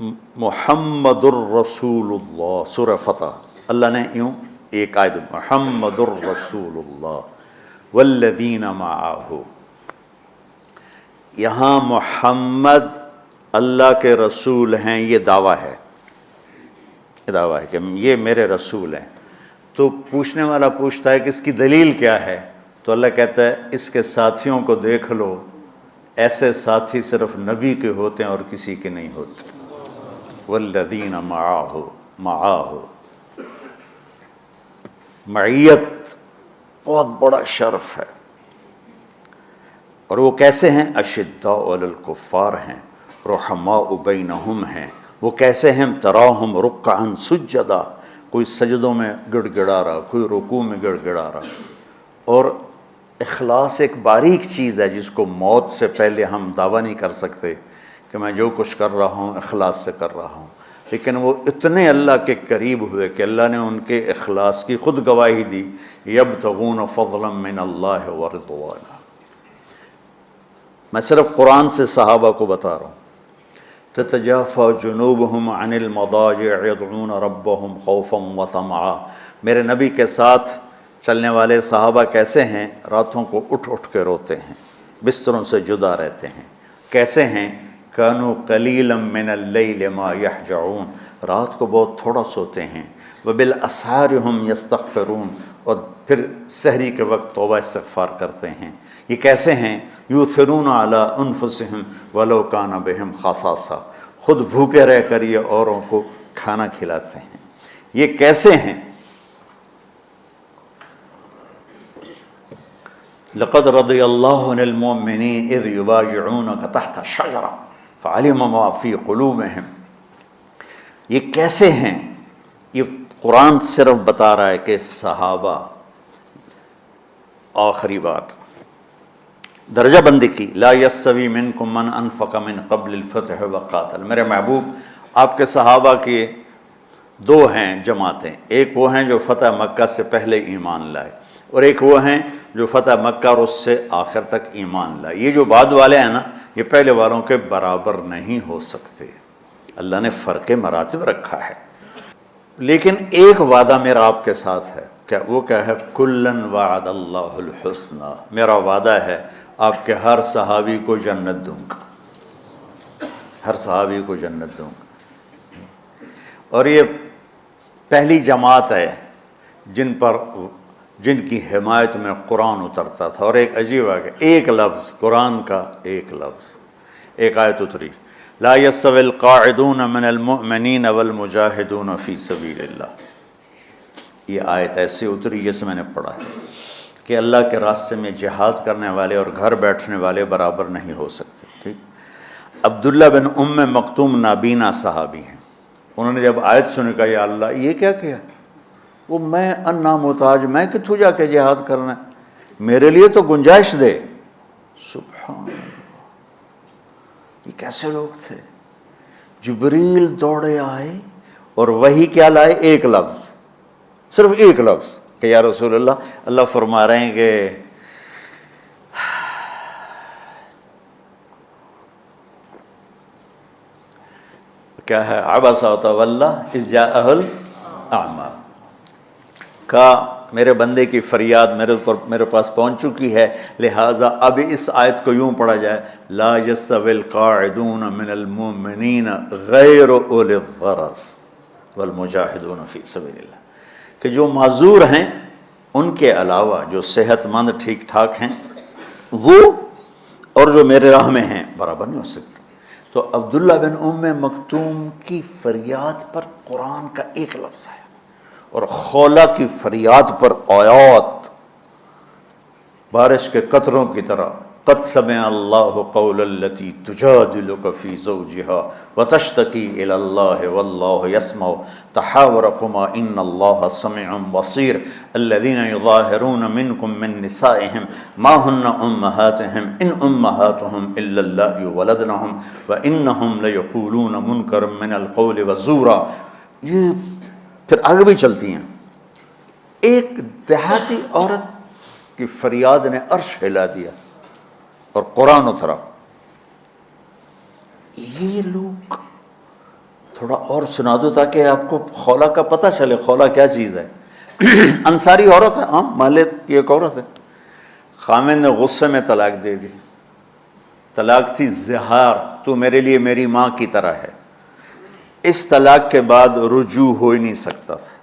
محمد الرسول اللہ، سورہ فتح، اللہ نے یوں ایک آیت محمد الرسول اللہ والذین معہ، یہاں محمد اللہ کے رسول ہیں، یہ دعویٰ ہے، کہ یہ میرے رسول ہیں۔ تو پوچھنے والا پوچھتا ہے کہ اس کی دلیل کیا ہے؟ تو اللہ کہتا ہے اس کے ساتھیوں کو دیکھ لو، ایسے ساتھی صرف نبی کے ہوتے ہیں اور کسی کے نہیں ہوتے۔ والذین معاہ، معیت بہت بڑا شرف ہے۔ اور وہ کیسے ہیں؟ اشداء علی الکفار ہیں، رحماء بینہم ہیں۔ وہ کیسے ہیں؟ تراہم رکعا سجدا، کوئی سجدوں میں گڑ گڑا رہا، کوئی رکوع میں گڑ گڑا رہا۔ اور اخلاص ایک باریک چیز ہے جس کو موت سے پہلے ہم دعویٰ نہیں کر سکتے کہ میں جو کچھ کر رہا ہوں اخلاص سے کر رہا ہوں، لیکن وہ اتنے اللہ کے قریب ہوئے کہ اللہ نے ان کے اخلاص کی خود گواہی دی، یبتغون فضلا من اللہ ورضوانا۔ میں صرف قرآن سے صحابہ کو بتا رہا ہوں۔ تتجافى جنوبهم عن المضاجع يدعون ربهم خوفا وطمعا، میرے نبی کے ساتھ چلنے والے صحابہ کیسے ہیں؟ راتوں کو اٹھ اٹھ کے روتے ہیں، بستروں سے جدا رہتے ہیں۔ کیسے ہیں؟ كانوا قليلا من الليل ما يهجعون، رات کو بہت تھوڑا سوتے ہیں۔ وبالاسحار هم يستغفرون، اور پھر سحری کے وقت توبہ استغفار کرتے ہیں۔ یہ کیسے ہیں؟ یؤثرون علی انفسهم ولو کان بهم خصاصہ، خود بھوکے رہ کر یہ اوروں کو کھانا کھلاتے ہیں۔ یہ کیسے ہیں؟ لقد رضی اللہ عن المؤمنین اذ یبایعونک تحت الشجرہ فعلم ما فی قلوبہم۔ یہ کیسے ہیں؟ یہ قرآن صرف بتا رہا ہے کہ صحابہ، آخری بات درجہ بندی کی، لا یستوی منکم من انفق من قبل الفتح وقاتل، میرے محبوب آپ کے صحابہ کی دو ہیں جماعتیں، ایک وہ ہیں جو فتح مکہ سے پہلے ایمان لائے، اور ایک وہ ہیں جو فتح مکہ اور اس سے آخر تک ایمان لائے۔ یہ جو بعد والے ہیں نا، یہ پہلے والوں کے برابر نہیں ہو سکتے، اللہ نے فرق مراتب رکھا ہے۔ لیکن ایک وعدہ میرا آپ کے ساتھ ہے، وہ کیا ہے؟ کلن وعد اللہ الحسنى، میرا وعدہ ہے آپ کے ہر صحابی کو جنت دوں گا، ہر صحابی کو جنت دوں گا۔ اور یہ پہلی جماعت ہے جن کی حمایت میں قرآن اترتا تھا۔ اور ایک عجیب ہے کہ ایک لفظ قرآن کا، ایک لفظ، ایک آیت اتری، لا یستوی القاعدون من المؤمنین والمجاہدون فی سبیل اللہ۔ یہ آیت ایسے اتری جیسے میں نے پڑھا ہے کہ اللہ کے راستے میں جہاد کرنے والے اور گھر بیٹھنے والے برابر نہیں ہو سکتے۔ ٹھیک، عبداللہ بن ام مکتوم نابینا صحابی ہیں، انہوں نے جب آیت سنی کہا یا اللہ یہ کیا کیا؟ وہ میں انا محتاج، میں کتوں جا کے جہاد کرنا ہے، میرے لیے تو گنجائش دے۔ سبحان اللہ، یہ کیسے لوگ تھے؟ جبریل دوڑے آئے اور وہی کیا لائے؟ ایک لفظ، صرف ایک لفظ کہ یا رسول اللہ، اللہ فرما رہے ہیں کہ کیا ہے؟ عبس وتولی اذ جاءہ الاعمی، کہا میرے بندے کی فریاد میرے پاس پہنچ چکی ہے، لہٰذا اب اس آیت کو یوں پڑھا جائے، لا یستوی القاعدون من المؤمنین غیر اولی الضرر والمجاہدون فی سبیل اللہ، کہ جو معذور ہیں ان کے علاوہ جو صحت مند ٹھیک ٹھاک ہیں وہ، اور جو میرے راہ میں ہیں، برابر نہیں ہو سکتے۔ تو عبداللہ بن ام مکتوم کی فریاد پر قرآن کا ایک لفظ ہے، اور خولہ کی فریاد پر آیات بارش کے قطروں کی طرح، قد سمع اللہ قول التی تجادلک فی زوجها وتشتکی الی اللہ واللہ یسمع تحاورکما ان اللہ سمیع بصیر الذین یظاہرون منکم من نسائہم ما ہن امہاتہم ان امہاتہم الا اللہ ولدنہم وانہم لیقولون منکرا من القول وزورا۔ یہ پھر آگے بھی چلتی ہیں۔ ایک دیہاتی عورت کی فریاد نے عرش ہلا دیا اور قرآن اترا۔ یہ لوگ تھوڑا اور سنا دو تاکہ آپ کو خولا کا پتہ چلے، خولا کیا چیز ہے۔ انصاری عورت ہے، ہاں مالک کی ایک عورت ہے، خامن نے غصے میں طلاق دے دی، طلاق تھی زہار، تو میرے لیے میری ماں کی طرح ہے۔ اس طلاق کے بعد رجوع ہو ہی نہیں سکتا تھا۔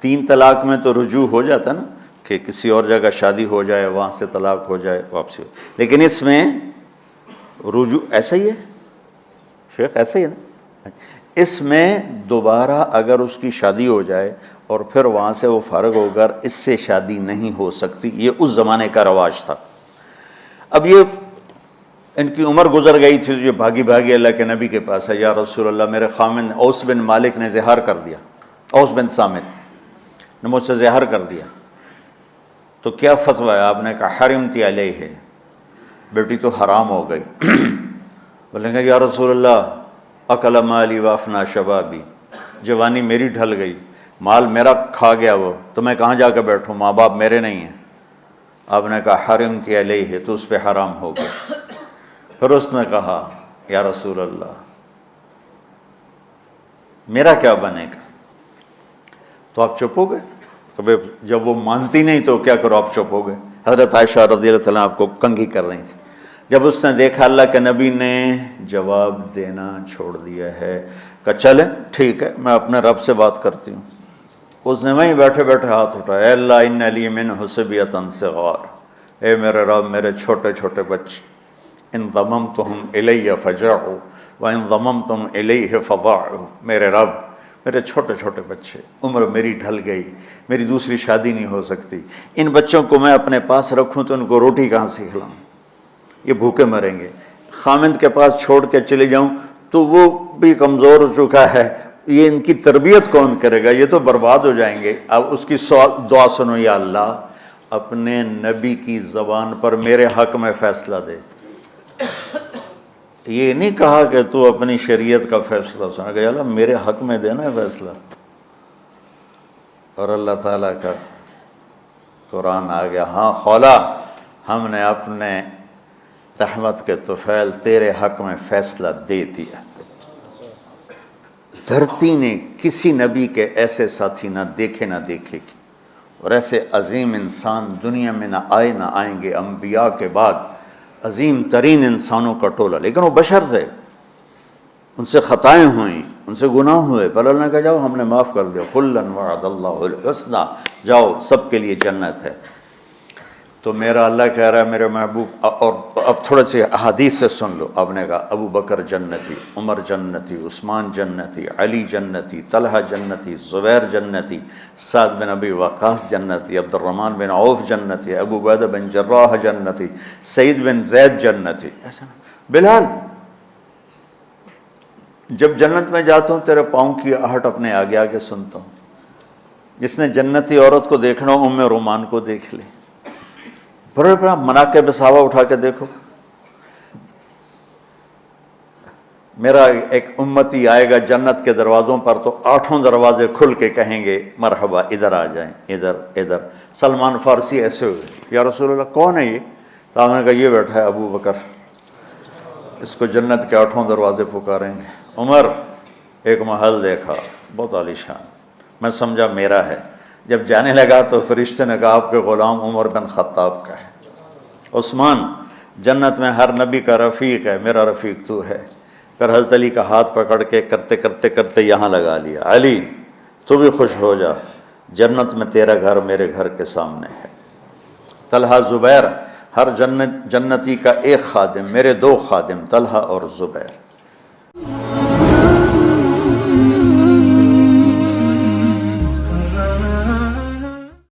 3 طلاق میں تو رجوع ہو جاتا نا، کہ کسی اور جگہ شادی ہو جائے، وہاں سے طلاق ہو جائے، واپسی ہو، لیکن اس میں رجوع ایسا ہی ہے شیخ، ایسا ہی ہے نا، اس میں دوبارہ اگر اس کی شادی ہو جائے اور پھر وہاں سے وہ فارغ ہو کر اس سے شادی نہیں ہو سکتی، یہ اس زمانے کا رواج تھا۔ اب یہ ان کی عمر گزر گئی تھی، جو بھاگی بھاگی اللہ کے نبی کے پاس ہے، یا رسول اللہ میرے خامن اوس بن مالک نے زہار کر دیا، اوس بن صامت نے مجھ سے زہار کر دیا، تو کیا فتویٰ ہے؟ آپ نے کہا حرمتی علیہ ہے، بیٹی تو حرام ہو گئی۔ بولیں گے یا رسول اللہ اکل مالی وافنا شبابی، جوانی میری ڈھل گئی، مال میرا کھا گیا وہ، تو میں کہاں جا کے بیٹھوں، ماں باپ میرے نہیں ہیں۔ آپ نے کہا حرمتی علیہ ہے، تو اس پہ حرام ہو گیا۔ پھر اس نے کہا یا رسول اللہ میرا کیا بنے گا؟ تو آپ چپ ہو گئے؟ کبھی جب وہ مانتی نہیں تو کیا کرو، آپ چپ ہو گئے۔ حضرت عائشہ رضی اللہ تعالیٰ آپ کو کنگھی کر رہی تھی، جب اس نے دیکھا اللہ کے نبی نے جواب دینا چھوڑ دیا ہے، کہا چلے ٹھیک ہے میں اپنے رب سے بات کرتی ہوں۔ اس نے وہیں بیٹھے بیٹھے ہاتھ اٹھایا، اے اللہ ان لی منہ صبیۃ صغار، اے میرے رب میرے چھوٹے چھوٹے بچے، ان ضممتہم الی فجعوا وان ضممتم الیہ فضاعوا، میرے رب میرے چھوٹے چھوٹے بچے، عمر میری ڈھل گئی، میری دوسری شادی نہیں ہو سکتی، ان بچوں کو میں اپنے پاس رکھوں تو ان کو روٹی کہاں سے کھلاؤں، یہ بھوکے مریں گے۔ خامند کے پاس چھوڑ کے چلے جاؤں تو وہ بھی کمزور ہو چکا ہے، یہ ان کی تربیت کون کرے گا، یہ تو برباد ہو جائیں گے۔ اب اس کی دعا سنو، یا اللہ اپنے نبی کی زبان پر میرے حق میں فیصلہ دے۔ یہ نہیں کہا کہ تو اپنی شریعت کا فیصلہ سنا، کہ اللہ میرے حق میں دینا ہے فیصلہ۔ اور اللہ تعالیٰ کا قرآن آ گیا، ہاں خولا ہم نے اپنے رحمت کے طفیل تیرے حق میں فیصلہ دے دیا۔ دھرتی نے کسی نبی کے ایسے ساتھی نہ دیکھے نہ دیکھے گی، اور ایسے عظیم انسان دنیا میں نہ آئیں گے انبیاء کے بعد، عظیم ترین انسانوں کا ٹولہ، لیکن وہ بشر تھے، ان سے خطائیں ہوئیں، ان سے گناہ ہوئے، پر اللہ نے کہا جاؤ ہم نے معاف کر دیا، کلا وعد اللہ الحسنی، جاؤ سب کے لیے جنت ہے۔ تو میرا اللہ کہہ رہا ہے میرے محبوب، اور اب تھوڑے سے احادیث سے سن لو۔ آپ نے کہا ابو بکر جنتی، عمر جنتی، عثمان جنتی، علی جنتی، طلحہ جنتی، زبیر جنتی، سعد بن ابی وقاص جنتی، عبد الرحمن بن عوف جنتی، ابو عبیدہ بن جراح جنتی، سعید بن زید جنتی، ایسا بلال جب جنت میں جاتا ہوں تیرے پاؤں کی آہٹ اپنے آگے آگے سنتا ہوں۔ جس نے جنتی عورت کو دیکھنا ہو ام رومان کو دیکھ لے، بڑے بڑا مناقب صحابہ اٹھا کے دیکھو۔ میرا ایک امتی آئے گا جنت کے دروازوں پر تو 8 دروازے کھل کے کہیں گے مرحبا ادھر آ جائیں، ادھر ادھر۔ سلمان فارسی ایسے ہوئے، یا رسول اللہ کون ہے یہ؟ تو آپ نے کہا یہ بیٹھا ہے ابو بکر، اس کو جنت کے 8 دروازے پکاریں گے۔ عمر ایک محل دیکھا بہت عالیشان، میں سمجھا میرا ہے، جب جانے لگا تو فرشتے نے کہا آپ کے غلام عمر بن خطاب کا ہے۔ عثمان جنت میں ہر نبی کا رفیق ہے، میرا رفیق تو ہے۔ پھر حضرت علی کا ہاتھ پکڑ کے کرتے کرتے کرتے یہاں لگا لیا، علی تو بھی خوش ہو جا، جنت میں تیرا گھر میرے گھر کے سامنے ہے۔ طلحہ زبیر، ہر جنتی کا ایک خادم، میرے 2 خادم طلحہ اور زبیر۔